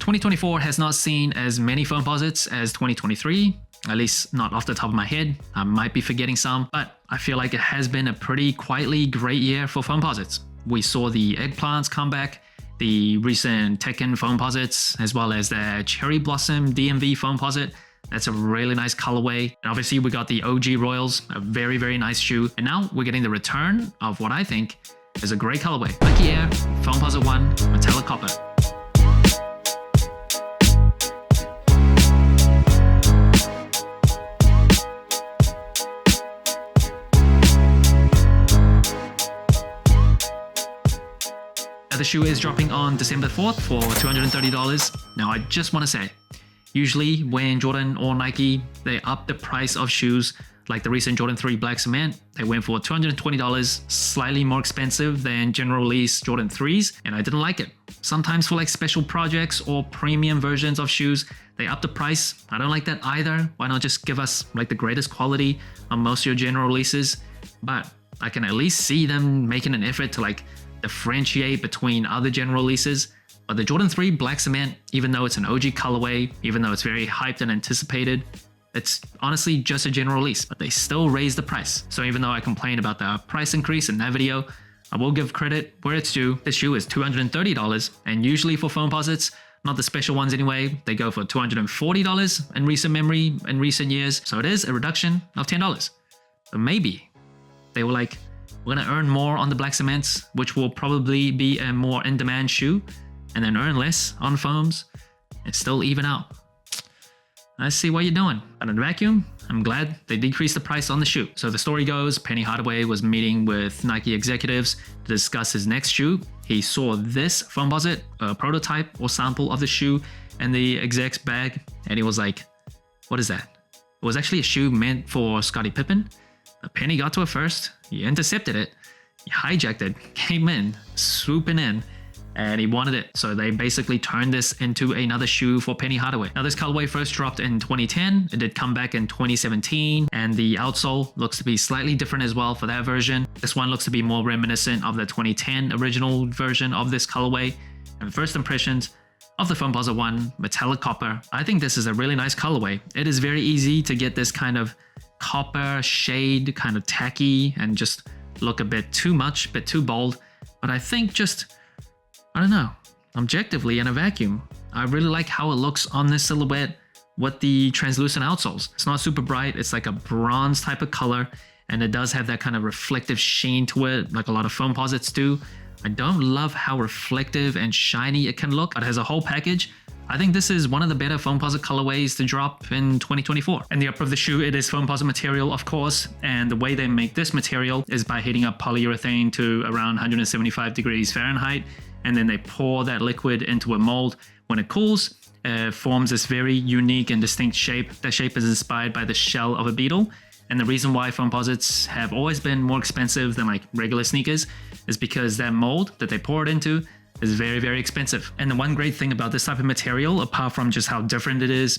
2024 has not seen as many Foamposites as 2023, at least not off the top of my head. I might be forgetting some, but I feel like it has been a pretty quietly great year for Foamposites. We saw the Eggplants come back, the recent Tekken Foamposites, as well as the Cherry Blossom DMV Foamposit. That's a really nice colorway. And obviously we got the OG Royals, a very, very nice shoe. And now we're getting the return of what I think is a great colorway. Nike Air Foamposite 1 Metallic Copper. The shoe is dropping on December 4th for $230. Now I just want to say, usually when Jordan or Nike, they up the price of shoes, like the recent Jordan 3 Black Cement, they went for $220, slightly more expensive than general release Jordan 3s, and I didn't like it. Sometimes for like special projects or premium versions of shoes, they up the price. I don't like that either. Why not just give us like the greatest quality on most of your general releases? But I can at least see them making an effort to like differentiate between other general releases. But the Jordan 3 Black Cement, even though it's an OG colorway, even though it's very hyped and anticipated, it's honestly just a general release, but they still raised the price. So even though I complained about the price increase in that video, I will give credit where it's due. This shoe is $230, and usually for Foamposites, not the special ones anyway, they go for $240 in recent memory, in recent years. So it is a reduction of $10. So maybe they were like, we're gonna earn more on the Black Cements, which will probably be a more in-demand shoe, and then earn less on foams, and still even out. I see what you're doing. But in a vacuum, I'm glad they decreased the price on the shoe. So the story goes, Penny Hardaway was meeting with Nike executives to discuss his next shoe. He saw this Foamposite, a prototype or sample of the shoe, in the exec's bag, and he was like, what is that? It was actually a shoe meant for Scottie Pippen. But Penny got to it first, he intercepted it, he hijacked it, came in, swooping in, and he wanted it. So they basically turned this into another shoe for Penny Hardaway. Now this colorway first dropped in 2010. It did come back in 2017, and the outsole looks to be slightly different as well for that version. This one looks to be more reminiscent of the 2010 original version of this colorway. And first impressions of the Foamposite 1 Metallic Copper. I think this is a really nice colorway. It is very easy to get this kind of copper shade, kind of tacky, and just look a bit too much, a bit too bold. But I think just, I don't know, objectively in a vacuum, I really like how it looks on this silhouette with the translucent outsoles. It's not super bright, it's like a bronze type of color, and it does have that kind of reflective sheen to it, like a lot of Foamposites do. I don't love how reflective and shiny it can look, but as a whole package, I think this is one of the better Foamposite colorways to drop in 2024. And the upper of the shoe, it is Foamposite material, of course, and the way they make this material is by heating up polyurethane to around 175 degrees Fahrenheit, and then they pour that liquid into a mold. When it cools, it forms this very unique and distinct shape. That shape is inspired by the shell of a beetle. And the reason why Foamposites have always been more expensive than like regular sneakers is because that mold that they pour it into is very, very expensive. And the one great thing about this type of material, apart from just how different it is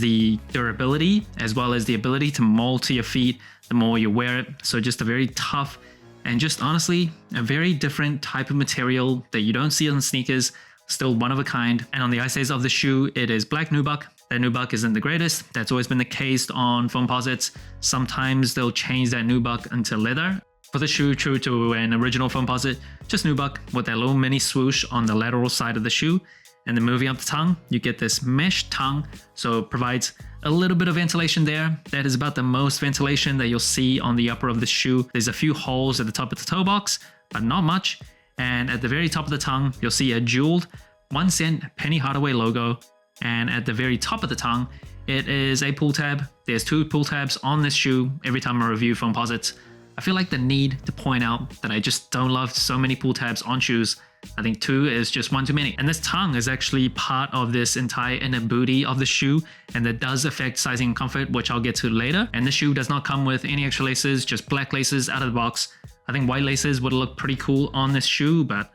the durability, as well as the ability to mold to your feet the more you wear it. So just a very tough and just honestly, a very different type of material that you don't see on sneakers, still one of a kind. And on the ISAs of the shoe, it is black nubuck. That nubuck isn't the greatest. That's always been the case on Foamposites. Sometimes they'll change that nubuck into leather. For the shoe, true to an original Foamposite, just nubuck with that little mini swoosh on the lateral side of the shoe. And then moving up the tongue, you get this mesh tongue, so it provides a little bit of ventilation there. That is about the most ventilation that you'll see on the upper of the shoe. There's a few holes at the top of the toe box, but not much. And at the very top of the tongue, you'll see a jeweled 1 cent Penny Hardaway logo. And at the very top of the tongue, it is a pull tab. There's 2 pull tabs on this shoe every time I review Foamposites. I feel like the need to point out that I just don't love so many pull tabs on shoes. I think 2 is just one too many. And this tongue is actually part of this entire inner booty of the shoe, and that does affect sizing and comfort, which I'll get to later. And the shoe does not come with any extra laces, just black laces out of the box. I think white laces would look pretty cool on this shoe, but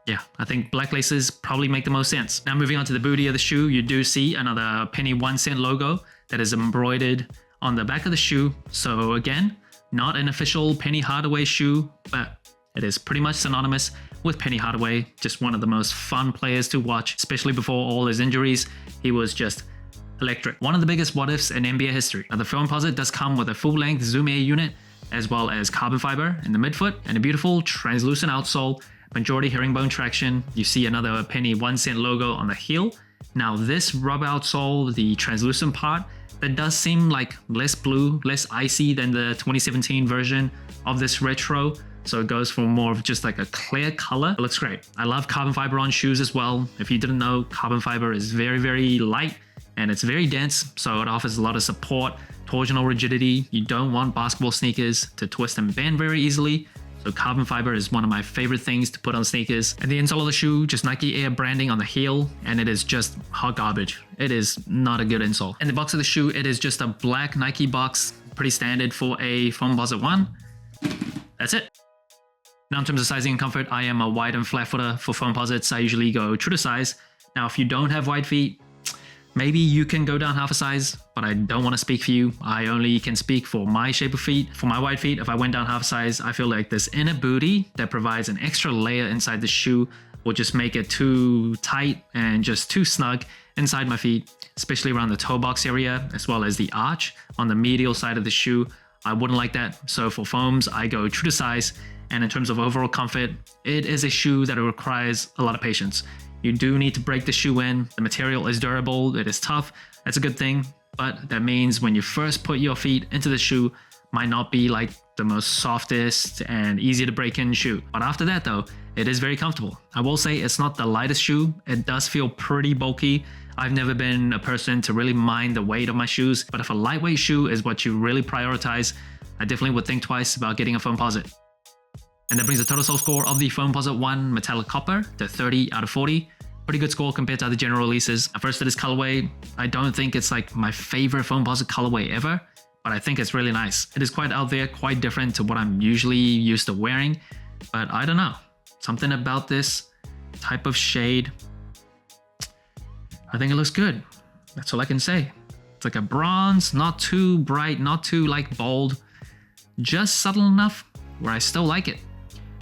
yeah, I think black laces probably make the most sense. Now moving on to the booty of the shoe, you do see another penny 1 cent logo that is embroidered on the back of the shoe. So again, not an official Penny Hardaway shoe, but it is pretty much synonymous with Penny Hardaway, just one of the most fun players to watch, especially before all his injuries. He was just electric. One of the biggest what ifs in NBA history. Now the Foamposite does come with a full-length Zoom Air unit, as well as carbon fiber in the midfoot and a beautiful translucent outsole, majority herringbone traction. You see another Penny 1 cent logo on the heel. Now this rubber outsole, the translucent part, that does seem like less blue, less icy than the 2017 version of this retro. So it goes for more of just like a clear color. It looks great. I love carbon fiber on shoes as well. If you didn't know, carbon fiber is very, very light and it's very dense. So it offers a lot of support, torsional rigidity. You don't want basketball sneakers to twist and bend very easily. So carbon fiber is one of my favorite things to put on sneakers. And the insole of the shoe, just Nike Air branding on the heel, and it is just hot garbage. It is not a good insole. And the box of the shoe, it is just a black Nike box, pretty standard for a Foamposite 1. That's it. Now in terms of sizing and comfort, I am a wide and flat footer for Foamposites. I usually go true to size. Now if you don't have wide feet, maybe you can go down half a size, but I don't want to speak for you. I only can speak for my shape of feet. For my wide feet, if I went down half size, I feel like this inner booty that provides an extra layer inside the shoe will just make it too tight and just too snug inside my feet, especially around the toe box area, as well as the arch on the medial side of the shoe. I wouldn't like that. So for foams, I go true to size. And in terms of overall comfort, it is a shoe that requires a lot of patience. You do need to break the shoe in. The material is durable, it is tough. That's a good thing, but that means when you first put your feet into the shoe, might not be like the most softest and easy to break in shoe. But after that though, it is very comfortable. I will say it's not the lightest shoe. It does feel pretty bulky. I've never been a person to really mind the weight of my shoes, but if a lightweight shoe is what you really prioritize, I definitely would think twice about getting a Foamposite. And that brings the total sole score of the Foamposite 1 Metallic Copper to 30 out of 40. Pretty good score compared to other general releases. At first, it is colorway. I don't think it's like my favorite Foamposite colorway ever, but I think it's really nice. It is quite out there, quite different to what I'm usually used to wearing, but I don't know. Something about this type of shade, I think it looks good. That's all I can say. It's like a bronze, not too bright, not too like bold, just subtle enough where I still like it.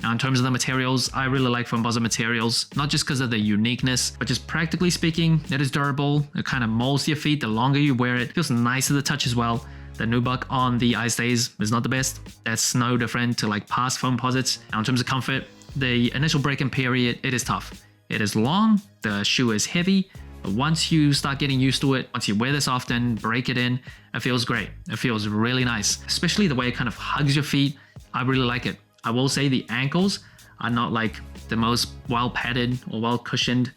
Now in terms of the materials, I really like Foamposite materials, not just because of the uniqueness, but just practically speaking, it is durable. It kind of molds your feet the longer you wear it. It feels nice to the touch as well. The nubuck on the eye stays is not the best. That's no different to like past Foamposites. Now in terms of comfort, the initial break-in period, it is tough. It is long, the shoe is heavy, but once you start getting used to it, once you wear this often, break it in, it feels great. It feels really nice, especially the way it kind of hugs your feet. I really like it. I will say the ankles are not like the most well padded or well cushioned,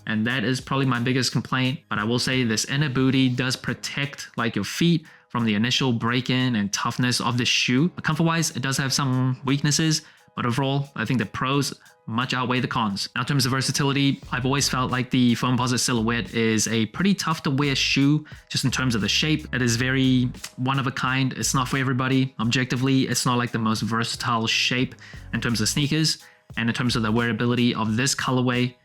and that is probably my biggest complaint. But I will say this inner booty does protect like your feet from the initial break-in and toughness of the shoe. But comfort-wise, it does have some weaknesses, but overall, I think the pros much outweigh the cons. Now in terms of versatility, I've always felt like the Foamposite silhouette is a pretty tough to wear shoe, just in terms of the shape. It is very one of a kind. It's not for everybody. Objectively, it's not like the most versatile shape in terms of sneakers. And in terms of the wearability of this colorway,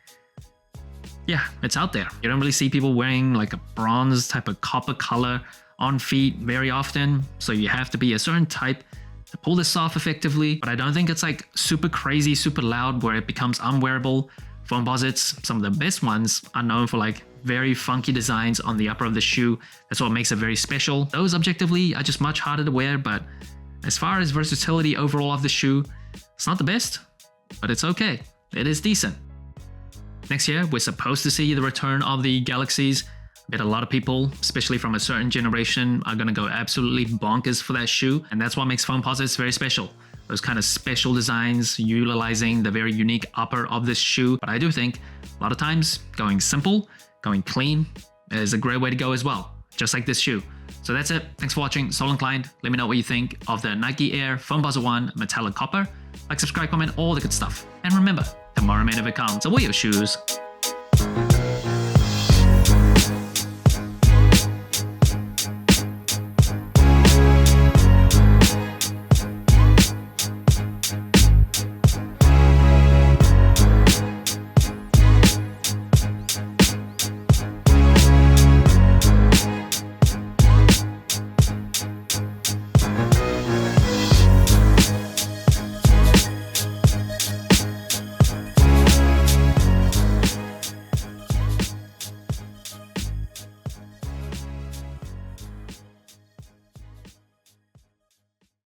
yeah, it's out there. You don't really see people wearing like a bronze type of copper color on feet very often. So you have to be a certain type to pull this off effectively, but I don't think it's like super crazy, super loud where it becomes unwearable. Foamposites, some of the best ones, are known for like very funky designs on the upper of the shoe. That's what makes it very special. Those objectively are just much harder to wear, but as far as versatility overall of the shoe, it's not the best, but it's okay. It is decent. Next year, we're supposed to see the return of the Galaxies. I bet a lot of people, especially from a certain generation, are going to go absolutely bonkers for that shoe. And that's what makes Foamposites very special. Those kind of special designs utilizing the very unique upper of this shoe. But I do think a lot of times going simple, going clean is a great way to go as well, just like this shoe. So that's it. Thanks for watching. Sole Inclined. Let me know what you think of the Nike Air Foamposite 1 Metallic Copper. Like, subscribe, comment, all the good stuff. And remember, tomorrow may never come, so wear your shoes